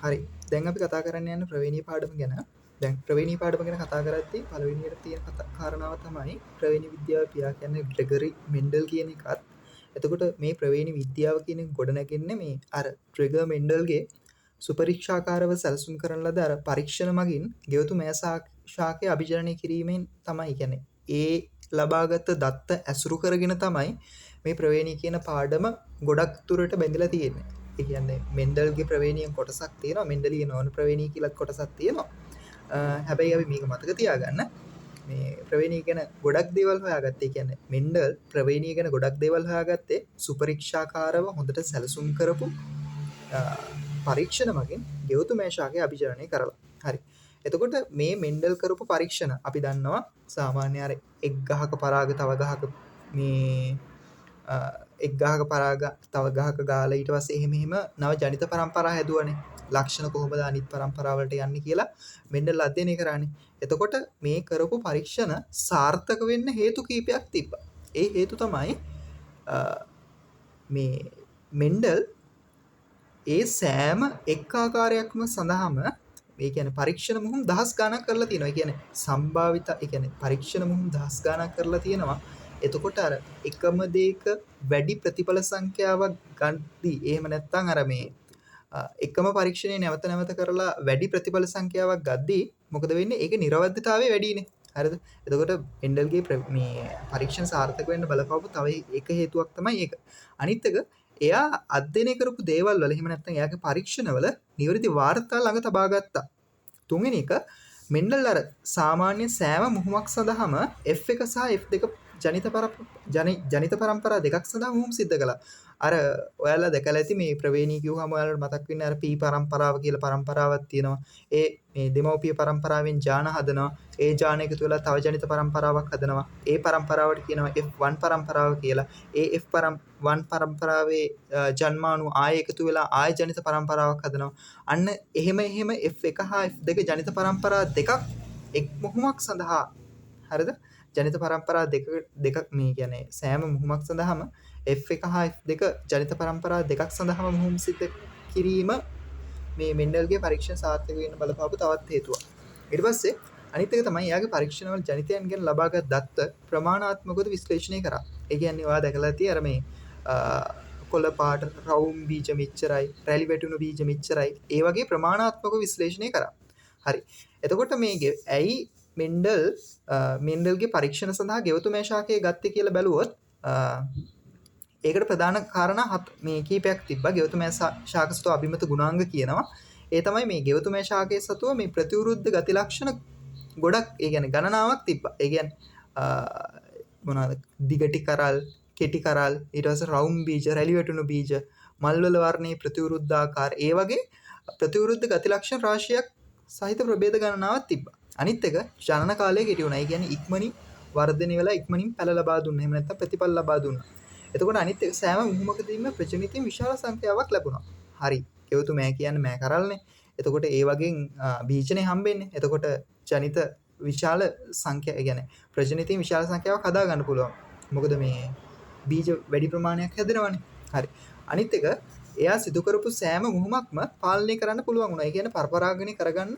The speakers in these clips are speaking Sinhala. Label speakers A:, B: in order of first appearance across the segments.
A: හරි. දැන් අපි කතා කරන්න යන්නේ ප්‍රවේණී පාඩම ගැන. දැන් ප්‍රවේණී පාඩම ගැන කතා කරද්දී පළවෙනියට තියෙන කාරණාව තමයි ප්‍රවේණී විද්‍යාව පියා කියන්නේ ග්‍රෙගරි මෙන්ඩල් කියන එකත්. එතකොට මේ ප්‍රවේණී විද්‍යාව කියන එක ගොඩනැගෙන්නේ මේ අර ග්‍රෙගර් මෙන්ඩල්ගේ සුපරීක්ෂාකාරව සැලසුම් කරන ලද අර පරීක්ෂණ මගින් ගෙවතු මෑ ශාකය අභිජනනය කිරීමෙන් තමයි. කියන්නේ ඒ ලබාගත් දත්ත ඇසුරු කරගෙන තමයි මේ ප්‍රවේණී කියන පාඩම ගොඩක් දුරට බැඳලා තියෙන්නේ. ඒ කියන්නේ මෙන්ඩල්ගේ ප්‍රවේණියෙන් කොටසක් තියෙනවා, මෙන්ඩලීය නොවන ප්‍රවේණී කියලා කොටසක් තියෙනවා. හැබැයි අපි මේක මතක තියාගන්න මේ ප්‍රවේණී ගැන ගොඩක් දේවල් හොයාගත්තේ. කියන්නේ මෙන්ඩල් ප්‍රවේණී ගැන ගොඩක් දේවල් හොයාගත්තේ සුපරීක්ෂාකාරව හොඳට සැලසුම් කරපු පරීක්ෂණ මගින් ගෙවතු මෑ ශාකය අභිජනනය කරලා. හරි. එතකොට මේ මෙන්ඩල් කරපු පරීක්ෂණ අපි දන්නවා සාමාන්‍ය අර එක් ගහක පරාග තව ගහක මේ එක් ගහක පරාග තව ගහක ගාලා ඊට පස්සේ එහෙම නව ජනිත පරම්පරා හැදුවනේ. ලක්ෂණ කොහොමද අනිත් පරම්පරාවලට යන්නේ කියලා මෙන්ඩල් අධ්‍යයනය කරානේ. එතකොට මේ කරපු පරීක්ෂණ සාර්ථක වෙන්න හේතු කීපයක් තිබ්බා. ඒ හේතු තමයි මේ මෙන්ඩල් ඒ සෑම එක් ආකාරයක්ම සඳහාම ඒ කියන්නේ පරීක්ෂණ මුහුම් දහස් ගණක් කරලා තියෙනවා. ඒ කියන්නේ සම්භාවිත ඒ කියන්නේ පරීක්ෂණ මුහුම් දහස් ගණක් කරලා තියෙනවා. එතකොට අර එකම දෙයක වැඩි ප්‍රතිඵල සංඛ්‍යාවක් ගන්නදී එහෙම නැත්නම් අර මේ එකම පරීක්ෂණය නැවත නැවත කරලා වැඩි ප්‍රතිඵල සංඛ්‍යාවක් ගද්දී මොකද වෙන්නේ? ඒකේ නිර්වද්‍යතාවය වැඩිනේ. හරිද? එතකොට මෙන්ඩල්ගේ මේ පරීක්ෂණ සාර්ථක වෙන්න බලපෑවු තව එක හේතුවක් තමයි ඒක. අනිත් එක එයා අධ්‍යයනය කරපු දේවල් වල එහෙම නැත්නම් එයාගේ පරීක්ෂණවල නිවැරදි වාර්තා ළඟ තබා ගත්තා. තුන්වෙනි එක මෙන්ඩල් අර සාමාන්‍ය සෑම මුහුමක් සඳහාම F1 සහ F2 ජනිත පරම්පරා දෙකක් සඳහා මුහුම් සිද්ධ කළා. අර ඔයාලා දැකලා ඇති මේ ප්‍රවේණී කිව්වම ඔයාලට මතක් වෙන්නේ අර P පරම්පරාව කියලා පරම්පරාවක් තියෙනවා. ඒ මේ දෙමව්පිය පරම්පරාවෙන් ජාන හදනවා. ඒ ජාන එකතු වෙලා තව ජනිත පරම්පරාවක් හදනවා. ඒ පරම්පරාවට කියනවා F1 පරම්පරාව කියලා. ඒ F1 පරම්පරාවේ ජන්මාණු ආයෙ එකතු වෙලා ආයෙ ජනිත පරම්පරාවක් හදනවා. අන්න එහෙම F1 හා F2 ජනිත පරම්පරා දෙකක් එක් මුහුමක් සඳහා හරිද? ජනිත පරම්පරා දෙකක් මේ කියන්නේ සෑම මුහුමක් සඳහාම F1 හා F2 ජනිත පරම්පරා දෙකක් සඳහාම මුහුම් සිද්ධ කිරීම මේ මෙන්ඩල්ගේ පරීක්ෂණ සාර්ථක වෙන්න බලපාපු තවත් හේතුවක්. ඊට පස්සේ අනිත් එක තමයි යාගේ පරීක්ෂණවල ජනිතයන් ගැන ලබාගත් දත්ත ප්‍රමාණාත්මකව විශ්ලේෂණය කරා. ඒ කියන්නේ ඔයා දැකලා ඇති අර මේ කොළ පාට රවුම් බීජ මෙච්චරයි, රැලි වැටුණු බීජ මෙච්චරයි. ඒ වගේ ප්‍රමාණාත්මකව විශ්ලේෂණය කරා. හරි. එතකොට මේකේ ඇයි මෙන්ඩල්ගේ පරීක්ෂණ සඳහා ගෙවතු මෑ ශාකය ගත්තේ කියලා බැලුවොත් ඒකට ප්‍රධාන කාරණා මේ කීපයක් තිබ්බා. ගෙවතු මෑ ශාක සතුව අභිමත ගුණාංග කියනවා. ඒ තමයි මේ ගෙවතු මෑ ශාකයේ සතුව මේ ප්‍රතිවිරුද්ධ ගති ලක්ෂණ ගොඩක් ඒ කියන්නේ ගණනාවක් තිබ්බා. ඒ කියන්නේ මොනවාද? දිගටි කරල්, කෙටි කරල්, ඊට පස්සේ රවුම් බීජ, රැලි වැටුණු බීජ, මල්වල වර්ණයේ ප්‍රතිවිරුද්ධාකාර, ඒ වගේ ප්‍රතිවිරුද්ධ ගති ලක්ෂණ රාශියක් සහිත ප්‍රභේද ගණනාවක් තිබ්බා. අනිත් එක ජනන කාලය කෙටි වුණා. ඒ කියන්නේ ඉක්මනින් වර්ධනය වෙලා ඉක්මනින් පැල ලබා දුන්නා. එහෙම නැත්නම් ප්‍රතිඵල ලබා දුන්නා. එතකොට අනිත් එක සෑම මුහුමකදීම ප්‍රචලිතයෙන් විශාල සංඛ්‍යාවක් ලැබුණා. හරි. ගෙවතු මෑ කියන්නේ මෑ කරල්නේ. එතකොට ඒ වගේ බීජනේ හම්බෙන්නේ. එතකොට ජනිත විශාල සංඛ්‍යා ඒ කියන්නේ ප්‍රජනිතයෙන් විශාල සංඛ්‍යාවක් හදා ගන්න පුළුවන්. මොකද මේ බීජ වැඩි ප්‍රමාණයක් හැදෙනවනේ. හරි. අනිත් එක එයා සිදු කරපු සෑම මුහුමක්ම පාලනය කරන්න පුළුවන් වුණා. ඒ කියන්නේ පරපරාගණය කරගන්න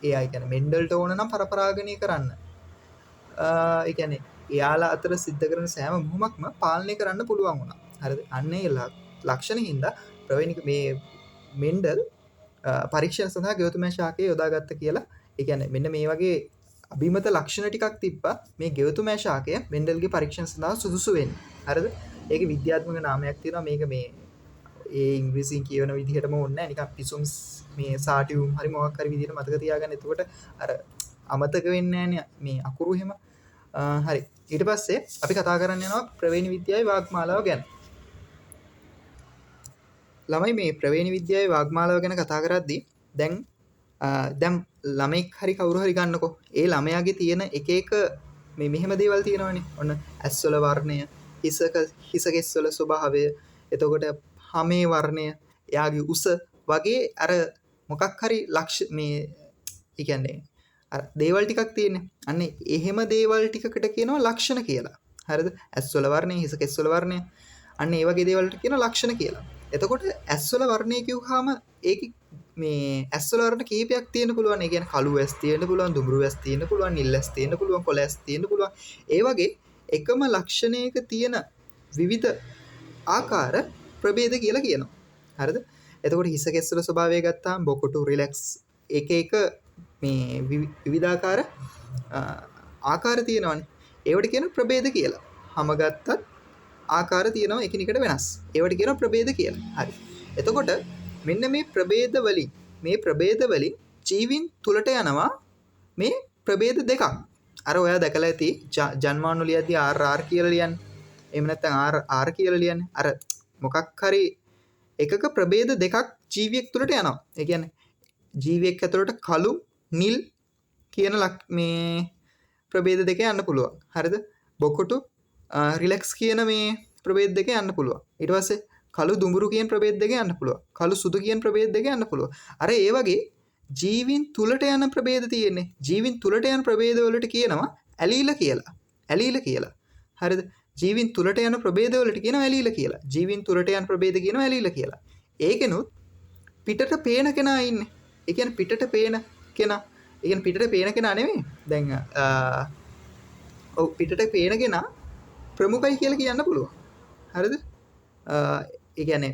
A: එයා කියන්නේ මෙන්ඩල්ට ඕන නම් පරපරාගණය කරන්න. ඒ කියන්නේ එයාලා අතර සිද්ධ කරන සෑම මුහුමක්ම පාලනය කරන්න පුළුවන් වුණා. හරිද? අන්න ඒ ලක්ෂණ හින්දා ප්‍රවේණික මේ මෙන්ඩල් පරීක්ෂණ සඳහා ගෙවතු මෑ ශාකය යොදාගත්ත කියලා. ඒ කියන්නේ මෙන්න මේ වගේ අභිමත ලක්ෂණ ටිකක් තිබ්බා මේ ගෙවතු මෑ ශාකය මෙන්ඩල්ගේ පරීක්ෂණ සඳහා සුදුසු වෙන්නේ. හරිද? ඒකේ විද්‍යාත්මක නාමයක් තියෙනවා. මේක මේ ඒ ඉංග්‍රීසියෙන් කියවන විදිහටම ඕනේ නැහැ. නිකන් පිසුම් මේ සාටියුම් හරි මොකක් හරි විදිහට මතක තියාගන්න. එතකොට අර අමතක වෙන්නේ නැහැ මේ අකුරු එහෙම. හරි. ඊට පස්සේ අපි කතා කරන්න යනවා ප්‍රවේණී විද්‍යාවේ වාග්මාලාව ගැන. ළමයි මේ ප්‍රවේණී විද්‍යාවේ වාග්මාලාව ගැන කතා කරද්දී දැන් ළමෙක් හරි කවුරු හරි ගන්නකො. ඒ ළමයාගේ තියෙන එක එක මේ මෙහෙම දේවල් තියෙනවනේ. ඔන්න ඇස්වල වර්ණය, හිස කෙස්වල ස්වභාවය, එතකොට හමේ වර්ණය, එයාගේ උස වගේ අර මොකක් හරි මේ ඒ කියන්නේ අර දේවල් ටිකක් තියෙන්නේ. අන්න එහෙම දේවල් ටිකකට කියනවා ලක්ෂණ කියලා. හරිද? ඇස්වල වර්ණය, හිස කෙස්වල වර්ණය. අන්න ඒ වගේ දේවල්ට කියනවා ලක්ෂණ කියලා. එතකොට ඇස්වල වර්ණය කිව්වහම ඒකේ මේ ඇස්වල වර්ණ කීපයක් තියෙන්න පුළුවන්. ඒ කියන්නේ කළු ඇස් තියෙන්න පුළුවන්, දුඹුරු ඇස් තියෙන්න පුළුවන්, නිල් ඇස් තියෙන්න පුළුවන්, කොළ ඇස් තියෙන්න පුළුවන්. ඒ වගේ එකම ලක්ෂණයක තියෙන විවිධ ආකාර ප්‍රභේද කියලා කියනවා. හරිද? එතකොට හිස කෙස්වල ස්වභාවය ගත්තාම බොකොටු රිලැක්ස් එක එක මේ විවිධාකාර ආකාර තියෙනවානේ. ඒවට කියන ප්‍රභේද කියලා. හැම ගත්තත් ආකාර තියෙනවා එකිනෙකට වෙනස්. ඒවට කියනවා ප්‍රභේද කියලා. හරි. එතකොට මෙන්න මේ ප්‍රභේද වලින් ජීවීන් තුලට යනවා මේ ප්‍රභේද දෙකක්. අර ඔයා දැකලා ඇති ජන්මානු ලියද්දී RR කියලා ලියන්නේ. එහෙම නැත්නම් RR කියලා ලියන්නේ. අර මොකක් හරි එකක ප්‍රභේද දෙකක් ජීවියෙක් තුලට යනවා. ඒ කියන්නේ ජීවියෙක් ඇතුළට කළු නිල් කියන මේ ප්‍රභේද දෙක යන්න පුළුවන්. හරිද? බොකොටු රිලැක්ස් කියන මේ ප්‍රභේද දෙක යන්න පුළුවන්. ඊට පස්සේ කළු දුඹුරු කියන ප්‍රභේද දෙක යන්න පුළුවන්. කළු සුදු කියන ප්‍රභේද දෙක යන්න පුළුවන්. අර ඒ වගේ ජීවින් තුලට යන ප්‍රභේද තියෙන්නේ. ජීවින් තුලට යන ප්‍රභේද වලට කියනවා ඇලීල කියලා. ඇලීල කියලා. හරිද? ජීවින් තුලට යන ප්‍රභේද වලට කියනවා ඇලීල කියලා. ජීවින් තුලට යන ප්‍රභේද කියනවා ඇලීල කියලා. ඒකෙනුත් පිටට පේන කෙනා ඉන්නේ. ඒ කියන්නේ පිටට පේන කෙනා. ඒ කියන්නේ පිටට පේන කෙනා නෙමෙයි. දැන් ඔව් පිටට පේන කෙනා ප්‍රමුඛයි කියලා කියන්න පුළුවන්. හරිද? ඒ කියන්නේ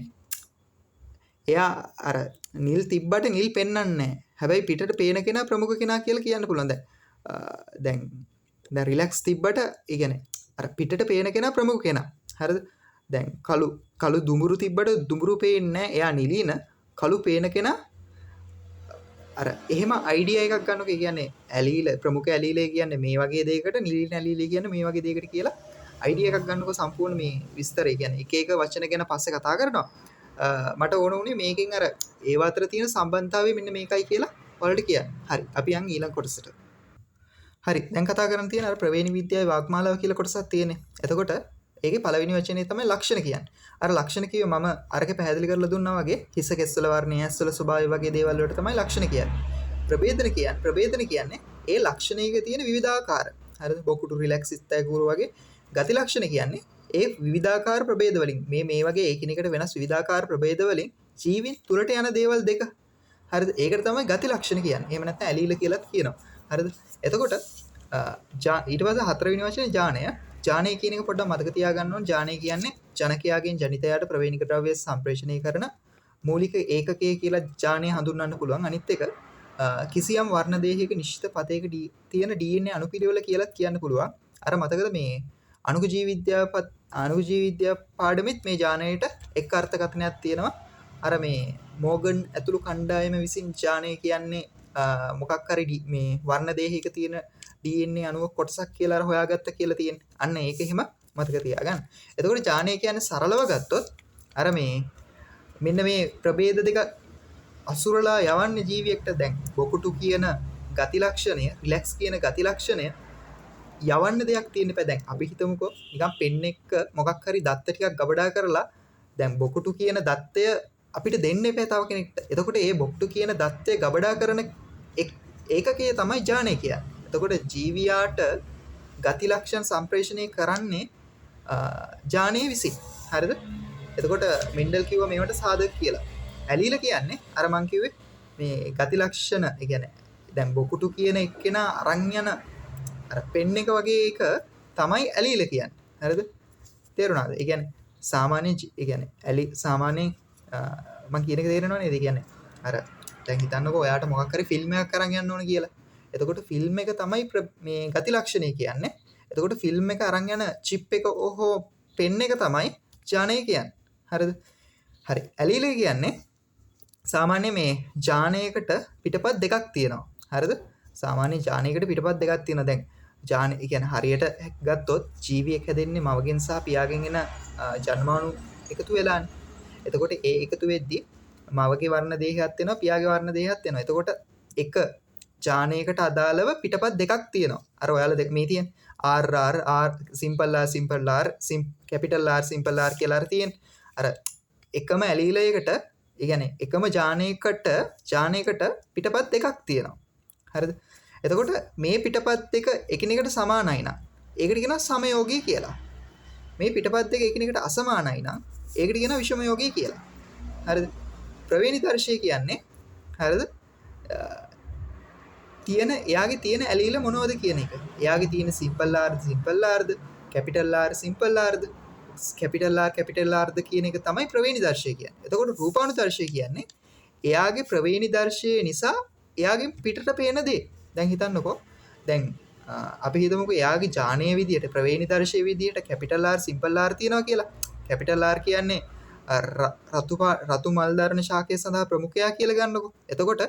A: එයා අර නිල් තිබ්බට නිල් පෙන්වන්නේ නැහැ. හැබැයි පිටට පේන කෙනා ප්‍රමුඛ කෙනා කියලා කියන්න පුළුවන්. දැන් රිලැක්ස් තිබ්බට ඒ කියන්නේ අර පිටට පේන කෙනා ප්‍රමුඛ කෙනා. හරිද? දැන් කළු දුඹුරු තිබ්බට දුඹුරු පේන්නේ නැහැ. එයා නිලින කළු පේන කෙනා අර එහෙම අයිඩියා එකක් ගන්නකො. ඒ කියන්නේ ඇලීල ප්‍රමුඛ ඇලීල කියන්නේ මේ වගේ දෙයකට, නිලින ඇලීල කියන්නේ මේ වගේ දෙයකට කියලා අයිඩියා එකක් ගන්නකො. සම්පූර්ණ මේ විස්තරය කියන්නේ එක එක වචන ගැන පස්සේ කතා කරනවා. මට ඕන වුණේ මේකෙන් අර ඒව අතර තියෙන සම්බන්ධතාවය මෙන්න මේකයි කියලා ඔයාලට කියන්න. හරි. අපි යන් ඊළඟ කොටසට. හරි. දැන් කතා කරන්න තියෙන අර ප්‍රවේණි විද්‍යාවේ වාග්මාලාව කියලා කොටසක් තියෙන්නේ. එතකොට ඒකේ පළවෙනි වචනේ තමයි ලක්ෂණ කියන්නේ. අර ලක්ෂණ කිව්ව මම අරක පැහැදිලි කරලා දුන්නා වගේ හිස කෙස්වල වර්ණය ඇස්වල ස්වභාවය වගේ දේවල් වලට තමයි ලක්ෂණ කියන්නේ. ප්‍රභේදන කියන්නේ ඒ ලක්ෂණයක තියෙන විවිධාකාර. හරිද? බොකුටු රිලැක්ස් ඉස්තයකුරු වගේ ගති ලක්ෂණ කියන්නේ ඒ විවිධාකාර ප්‍රභේද වලින් මේ වගේ එකිනෙකට වෙනස් විවිධාකාර ප්‍රභේද වලින් ජීවීන් තුලට යන දේවල් දෙක. හරිද? ඒකට තමයි ගති ලක්ෂණ කියන්නේ. එහෙම නැත්නම් ඇලීල කියලාත් කියනවා. හරිද? එතකොට ඊට පස්සේ හතරවෙනි වචනේ ඥානය. ඥානය කියන එක පොඩ්ඩක් මතක තියාගන්න ඕන. ඥානය කියන්නේ ජනකයාගෙන් ජනිතයාට ප්‍රවේණික ද්‍රව්‍ය සම්ප්‍රේෂණය කරන මූලික ඒකකය කියලා ඥානය හඳුන්වන්න පුළුවන්. අනිත් එක කිසියම් වර්ණ දේහයක නිශ්චිත පතයක තියෙන DNA අණුපිළිවෙල කියලා කියන්න පුළුවන්. අර මතකද මේ අණුක ජීව විද්‍යාව පාඩමෙත් මේ ඥානයට එක් අර්ථකථනයක් තියෙනවා. අර මේ මෝගන් ඇතුළු කණ්ඩායම විසින් ඥානය කියන්නේ මොකක් හරි මේ වර්ණ දේහයක තියෙන DNA අණුව කොටසක් කියලා හොයාගත්ත කියලා තියෙන්නේ. අන්න ඒක එහෙම මතක තියාගන්න. එතකොට ඥානය කියන්නේ සරලව ගත්තොත් අර මේ මෙන්න මේ ප්‍රභේද දෙක අසුරලා යවන්නේ ජීවියෙක්ට. දැන් බොකුටු කියන ගති ලක්ෂණය, රිලැක්ස් කියන ගති ලක්ෂණය යවන්න දෙයක් තියෙන්න බෑ. දැන් අපි හිතමුකෝ නිකන් පෙන් එක්ක මොකක් හරි දත්ත ටිකක් ගබඩා කරලා දැන් බොකුටු කියන දත්තය අපිට දෙන්න එපා තව කෙනෙක්ට. එතකොට ඒ බොකුටු කියන දත්තය ගබඩා කරන ඒකකයේ තමයි ඥානය කියන්නේ. එතකොට ජීවියාට ගති ලක්ෂණ සම්ප්‍රේෂණය කරන්නේ ඥානයේ විසින්. හරිද? එතකොට මෙන්ඩල් කිව්වා මේවට සාධක කියලා. ඇලීල කියන්නේ අර මං කිව්වේ මේ ගති ලක්ෂණ. ඒ කියන්නේ දැන් බොකුටු කියන එක්කෙනා අරන් යන අර පෙන් එක වගේ එක තමයි ඇලීල කියන්නේ. හරිද? තේරුණාද? ඒ කියන්නේ සාමාන්‍ය ඒ කියන්නේ සාමාන්‍යයෙන් මං කියන එක තේරෙනව නේද? ඒ කියන්නේ අර දැන් හිතන්නකෝ ඔයාට මොකක් හරි ෆිල්ම් එකක් අරන් යන්න ඕන කියලා. එතකොට ෆිල්ම් එක තමයි මේ ගති ලක්ෂණය කියන්නේ. එතකොට ෆිල්ම් එක අරන් යන චිප් එක ඕහෝ පෙන් එක තමයි ඥානය කියන්නේ. හරිද? හරි. ඇලීල කියන්නේ සාමාන්‍ය මේ ඥානයකට පිටපත් දෙකක් තියෙනවා. හරිද? සාමාන්‍ය ඥානයකට පිටපත් දෙකක් තියෙනවා. දැන් ඥාන කියන්නේ හරියට ගත්තොත් ජීවියෙක් හැදෙන්නේ මවගෙන් සහ පියාගෙන් එන ජන්මාණු එකතු වෙලානේ. එතකොට ඒ එකතු වෙද්දී මවගේ වර්ණ දේහයක් වෙනවා, පියාගේ වර්ණ දේහයක් වෙනවා. එතකොට එක ඥානයකට අදාළව පිටපත් දෙකක් තියෙනවා. අර ඔයාලා මේ තියෙන R simple R capital R simple R කියලා තියෙන. අර එකම ඇලීලයකට, ඒ කියන්නේ එකම ඥානයකට පිටපත් දෙකක් තියෙනවා. හරිද? එතකොට මේ පිටපත් දෙක එකිනෙකට සමානයි නම් ඒකට කියනවා සමයෝගී කියලා. මේ පිටපත් දෙක එකිනෙකට අසමානයි නම් ඒකට කියනවා විෂමයෝගී කියලා. හරිද? ප්‍රවේණි දර්ශය කියන්නේ හරිද? තියෙන එයාගේ තියෙන ඇලීල මොනවද කියන එක. එයාගේ තියෙන සිම්පල් ආර්ද කැපිටල් ආර් සිම්පල් ආර්ද කැපිටල් ආර්ද කියන එක තමයි ප්‍රවේණි දර්ශය කියන්නේ. එතකොට රූපානුදර්ශය කියන්නේ එයාගේ ප්‍රවේණි දර්ශය නිසා එයාගෙන් පිටට පේන දේ. දැන් හිතන්නකෝ. දැන් අපි හිතමුකෝ එයාගේ ඥානීය විදියට ප්‍රවේණි දර්ශයේ විදියට කැපිටල් ආර් සිම්පල් ආර් තියනවා කියලා. කැපිටල් ආර් කියන්නේ රතු මල් දරන ශාකය සඳහා ප්‍රමුඛයා කියලා ගන්නකො. එතකොට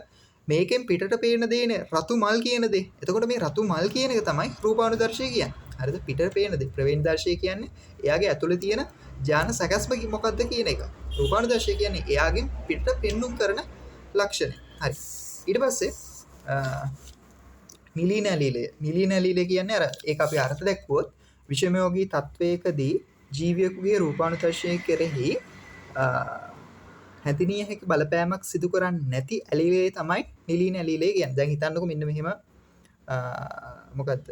A: මේකෙන් පිටට පේන දේනේ රතු මල් කියන දේ. එතකොට මේ රතු මල් කියන එක තමයි රූපානුදර්ශය කියන්නේ. හරිද? පිටට පේන දේ. ප්‍රවේණි දර්ශය කියන්නේ එයාගේ ඇතුළේ තියෙන ඥාන සැකස්ම මොකක්ද කියන එක. රූපානුදර්ශය කියන්නේ එයාගෙන් පිටට පෙන්눔 කරන ලක්ෂණ. හරි. ඊට පස්සේ නිලීන ඇලීලය කියන්නේ අර ඒක අපි අර්ථ දැක්වුවොත් විෂමයෝගී තත්වයකදී ජීවියෙකුගේ රූපානුදර්ශය කෙරෙහි හැඳිනිය හැකි බලපෑමක් සිදු කරන්නේ නැති ඇලීලේ තමයි නිලීන ඇලීලේ කියන්නේ. දැන් හිතන්නකෝ මෙන්න මෙහෙම මොකද්ද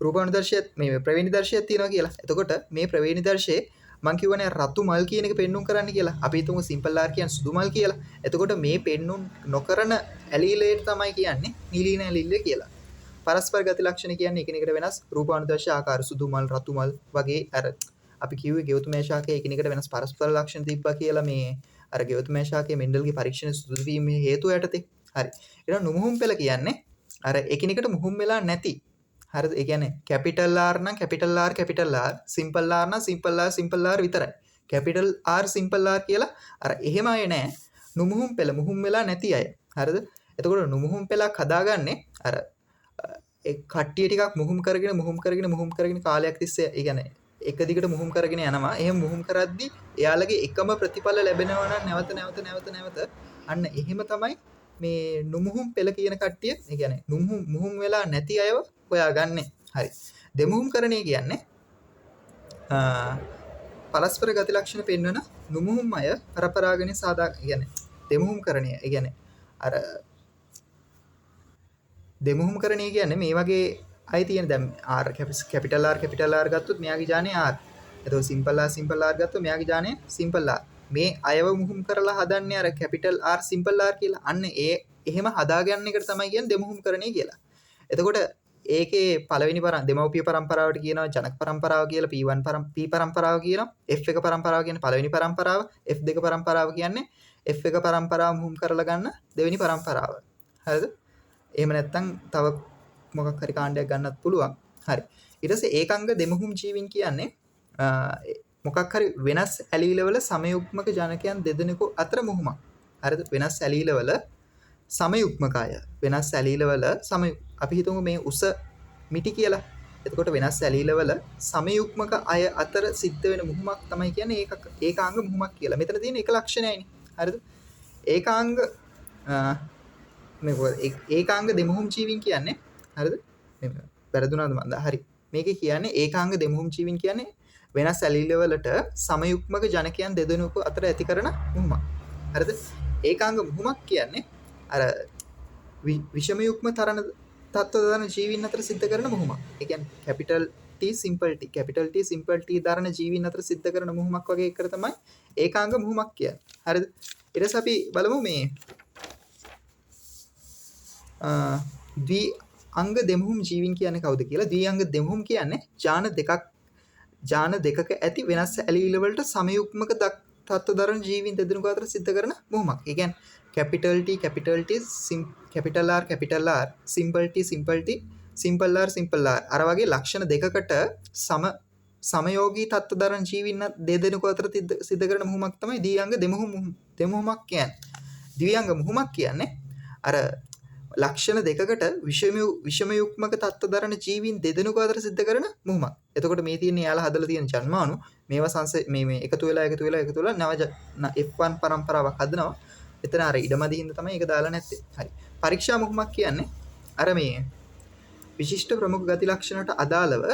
A: රූපානුදර්ශයත් මේ ප්‍රවේණි දර්ශයත් තියෙනවා කියලා. එතකොට මේ ප්‍රවේණි දර්ශයේ මං කියවනේ රතු මල් කියන එක පෙන්눔 කරන්න කියලා. අපි හිතමු සිම්පල් ආර් කියන්නේ සුදු මල් කියලා. එතකොට මේ පෙන්눔 නොකරන ඇලීලයට තමයි කියන්නේ නිලීන ඇලීලය කියලා. පරස්පර ගති ලක්ෂණ කියන්නේ එකිනෙකට වෙනස් රූපානුදර්ශ ආකාර සුදු මල් රතු මල් වගේ අර අපි කිව්වේ ගෙවතුමේ ශාකයේ එකිනෙකට වෙනස් පරස්පර ලක්ෂණ තිබ්බා කියලා මේ අර ගෙවතුමේ ශාකයේ මෙන්ඩල්ගේ පරීක්ෂණ සුදුසු වීමේ හේතුව යටතේ. හරි. ඊට නුමුහුම් පෙළ කියන්නේ අර එකිනෙකට මුහුම් වෙලා නැති. හරිද? ඒ කියන්නේ කැපිටල් R නම් කැපිටල් R සිම්පල් R නම් සිම්පල් R විතරයි. කැපිටල් R සිම්පල් R කියලා අර එහෙම අය නෑ. නුමුහුම් පෙළ මුහුම් වෙලා නැති අය. හරිද? එතකොට නුමුහුම් පෙළක් හදාගන්නේ අර ඒ කට්ටිය ටිකක් මුහුම් කරගෙන කාලයක් තිස්සේ ඒ කියන්නේ එක දිගට මුහුම් කරගෙන යනවා. එහෙම මුහුම් කරද්දි එයාලගේ එකම ප්‍රතිඵල ලැබෙනවා නම් නැවත අන්න එහෙම තමයි මේ නුමුහුම් පෙළ කියන කට්ටිය ඒ කියන්නේ මුහුම් වෙලා නැති අයව හොයාගන්නේ. හරි. දෙමුහුම්කරණය කියන්නේ පරස්පර ගති ලක්ෂණ පෙන්වන නුමුහුම් අය පරපරාගණය සාදා කියන්නේ දෙමුහුම්කරණය. ඒ කියන්නේ අර දෙමුහුම්කරණය කියන්නේ මේ වගේ අය තියෙන දැන් R කැපිටල් R ගත්තොත් මෙයාගේ ඥානය R. එතකොට සිම්පල් R ගත්තොත් මෙයාගේ ඥානය සිම්පල් R. මේ අයව මුහුම් කරලා හදන්නේ අර කැපිටල් R සිම්පල් R කියලා. අන්න එහෙම හදාගන්න එකට තමයි කියන්නේ දෙමුහුම්කරණය කියලා. එතකොට ඒකේ පළවෙනි දෙමව්පිය පරම්පරාවට කියනවා ජනක පරම්පරාව කියලා P පරම්පරාව කියනවා. F1 පරම්පරාව කියන්නේ පළවෙනි පරම්පරාව. F2 පරම්පරාව කියන්නේ F1 පරම්පරාව මුහුම් කරලා ගන්න දෙවෙනි පරම්පරාව. හරිද? එහෙම නැත්නම් තව මොකක් හරි කාණ්ඩයක් ගන්නත් පුළුවන්. හරි. ඊට පස්සේ ඒකාංග දෙමුහුම් ජීවීන් කියන්නේ මොකක් හරි වෙනස් ඇලීලවල සමයුග්මක ජනකයන් දෙදෙනෙකු අතර මුහුමක්. හරිද? වෙනස් ඇලීලවල සමයුග්මකය. වෙනස් ඇලීලවල අපි හිතමු මේ උස මිටි කියලා. එතකොට වෙනස් ඇලීලවල සමයුග්මක අය අතර සිද්ධ වෙන මුහුමක් තමයි කියන්නේ ඒකාංග මුහුමක් කියලා. මෙතන තියෙන එක ලක්ෂණයයිනේ. හරිද? ඒකාංග ඒකාංග දෙමුහුම් ජීවීන් කියන්නේ හරිද? වැරදුනාද මන්ද? හරි. මේකේ කියන්නේ ඒකාංග දෙමුහුම් ජීවීන් කියන්නේ වෙනස් ඇලීලවලට සමයුග්මක ජනකයන් දෙදෙනෙකු අතර ඇති කරන මුහුමක්. හරිද? ඒකාංග මුහුමක් කියන්නේ අර විෂමයුග්ම තරණ තත්ත්ව දරන ජීවීන් අතර සිද්ධ කරන මුහුමක්. ඒ කියන්නේ කැපිටල් T සිම්පල් T දරන ජීවීන් අතර සිද්ධ කරන මුහුමක් වගේ එකට තමයි ඒකාංග මුහුමක් කියන්නේ. හරිද? ඊට පස්සේ අපි බලමු මේ ද්විඅංග දෙමුහුම් ජීවීන් කියන්නේ කවුද කියලා. ද්විඅංග දෙමුහුම් කියන්නේ ඥාන දෙකක ඇති වෙනස් ඇලීල වලට සමයුග්මක තත්ත්ව දරන ජීවීන් දෙදෙනෙකු අතර සිද්ධ කරන මුහුමක්. ඒ කියන්නේ capital T capital R simple R අර වගේ ලක්ෂණ දෙකකට සමයෝගී තත්ත්ව දරන ජීවීන් දෙදෙනෙකු අතර සිද්ධ කරන මුහුමක් තමයි ද්විඅංග දෙමුහුමක් කියන්නේ. ද්විඅංග මුහුමක් කියන්නේ අර ලක්ෂණ දෙකකට විෂමයුග්මක තත්ත්ව දරන ජීවීන් දෙදෙනෙකු අතර සිද්ධ කරන මුහුමක්. එතකොට මේ තියෙන්නේ යාලා හදලා තියෙන ජන්මාණු මේවා මේ එකතු වෙලා නව F1 පරම්පරාවක් හදනවා. එතන අර ඉඩමදි හින්දා තමයි ඒක දාලා නැත්තේ. හරි. පරීක්ෂා මුහුමක් කියන්නේ අර මේ විශිෂ්ට ප්‍රමුඛ ගති ලක්ෂණට අදාළව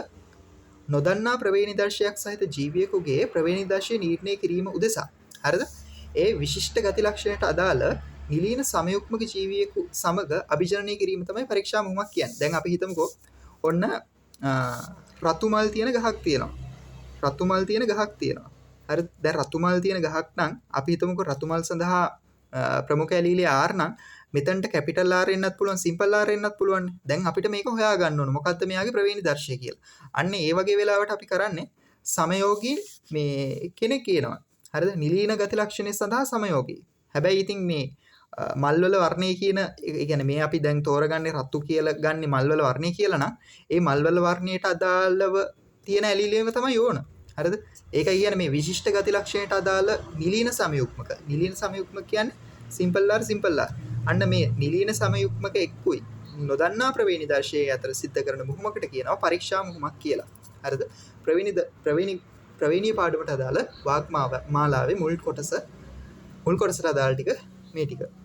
A: නොදන්නා ප්‍රවේණි දර්ශයක් සහිත ජීවියෙකුගේ ප්‍රවේණි දර්ශය නිර්ණය කිරීම උදෙසා. හරිද? ඒ විශිෂ්ට ගති ලක්ෂණයට අදාළ නිලීන සමයුග්මක ජීවියෙකු සමග අභිජනනය කිරීම තමයි පරීක්ෂා මුහුමක් කියන්නේ. දැන් අපි හිතමුකෝ ඔන්න රතු මල් තියෙන ගහක් තියෙනවා. හරි. දැන් රතු මල් තියෙන ගහක් නම් අපි හිතමුකෝ රතු මල් සඳහා ප්‍රමුඛ ඇලීලේ R නම් මෙතනට කැපිටල් R එන්නත් පුළුවන් සිම්පල් R එන්නත් පුළුවන්. දැන් අපිට මේක හොයා ගන්න ඕන. මොකද්ද මෙයාගේ ප්‍රවේණි දර්ශය කියලා. අන්න ඒ වගේ වෙලාවට අපි කරන්නේ සමයෝගී මේ කෙනෙක් කියනවා. හරිද? නිලීන ගති ලක්ෂණය සඳහා සමයෝගී. හැබැයි ඉතින් මේ මල්වල වර්ණය කියන ඒ කියන්නේ මේ අපි දැන් තෝරගන්නේ රතු කියලා ගන්නේ මල්වල වර්ණය කියලා නම් ඒ මල්වල වර්ණයට අදාළව තියෙන ඇලීලියම තමයි ඕන. හරිද? ඒකයි කියන්නේ මේ විශිෂ්ට ගති ලක්ෂණයට අදාළ නිලීන සමයුක්මක. නිලීන සමයුක්මක කියන්නේ සිම්පල් R සිම්පල් R. අන්න මේ නිලීන සමයුක්මක එක්කුයි නොදන්නා ප්‍රවේණි දර්ශයේ අතර සිද්ධ කරන මුහුමකට කියනවා පරීක්ෂා මුහුමක් කියලා. හරිද? ප්‍රවේණී පාඩමට අදාළ වාග්මාලාවේ මුල් කොටසට අදාළ ටික මේ ටික.